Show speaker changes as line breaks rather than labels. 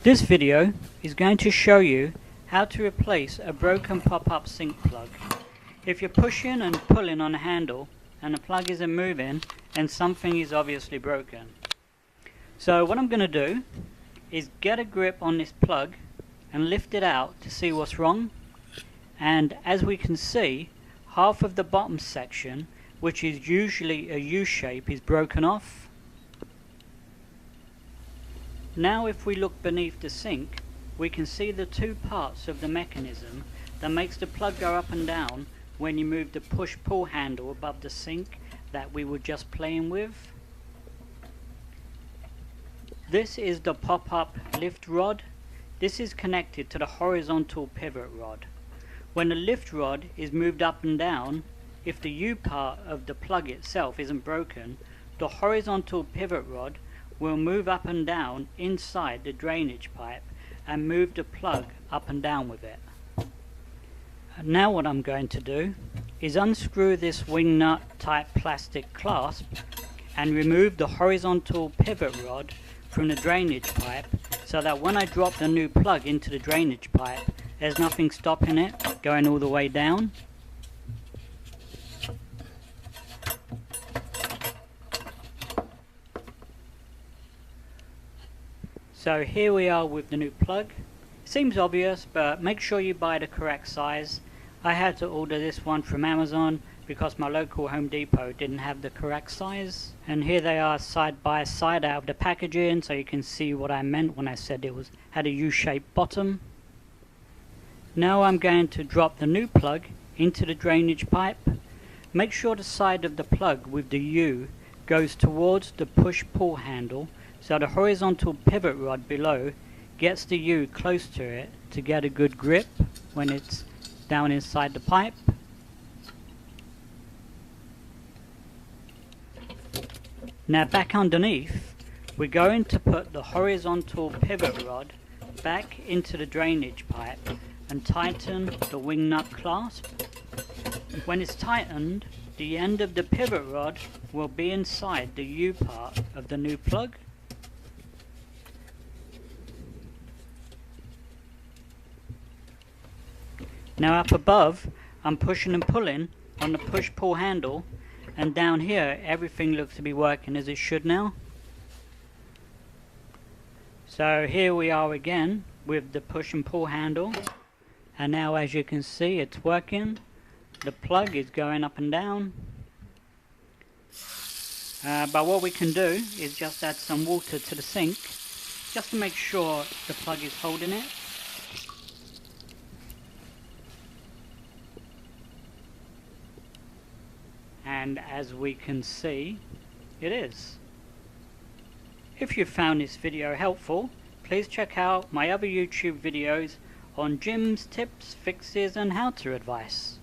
This video is going to show you how to replace a broken pop-up sink plug. If you're pushing and pulling on a handle and the plug isn't moving, then something is obviously broken. So what I'm going to do is get a grip on this plug and lift it out to see what's wrong. And as we can see, half of the bottom section, which is usually a U-shape, is broken off. Now if we look beneath the sink, we can see the two parts of the mechanism that makes the plug go up and down when you move the push-pull handle above the sink that we were just playing with. This is the pop-up lift rod. This is connected to the horizontal pivot rod. When the lift rod is moved up and down, if the U part of the plug itself isn't broken, the horizontal pivot rod will move up and down inside the drainage pipe and move the plug up and down with it. Now what I'm going to do is unscrew this wing nut type plastic clasp and remove the horizontal pivot rod from the drainage pipe, so that when I drop the new plug into the drainage pipe, there's nothing stopping it going all the way down. So here we are with the new plug. Seems obvious, but make sure you buy the correct size. I had to order this one from Amazon because my local Home Depot didn't have the correct size. And here they are side by side out of the packaging, so you can see what I meant when I said it had a U-shaped bottom. Now I'm going to drop the new plug into the drainage pipe. Make sure the side of the plug with the U goes towards the push-pull handle, so the horizontal pivot rod below gets the U close to it to get a good grip when it's down inside the pipe. Now back underneath, we're going to put the horizontal pivot rod back into the drainage pipe and tighten the wing nut clasp. When it's tightened, the end of the pivot rod will be inside the U part of the new plug. Now up above, I'm pushing and pulling on the push-pull handle, and down here everything looks to be working as it should now. So here we are again with the push and pull handle, and now as you can see it's working. The plug is going up and down. But what we can do is just add some water to the sink just to make sure the plug is holding it. And as we can see, it is. If you found this video helpful, please check out my other YouTube videos on gyms, tips, fixes and how-to advice.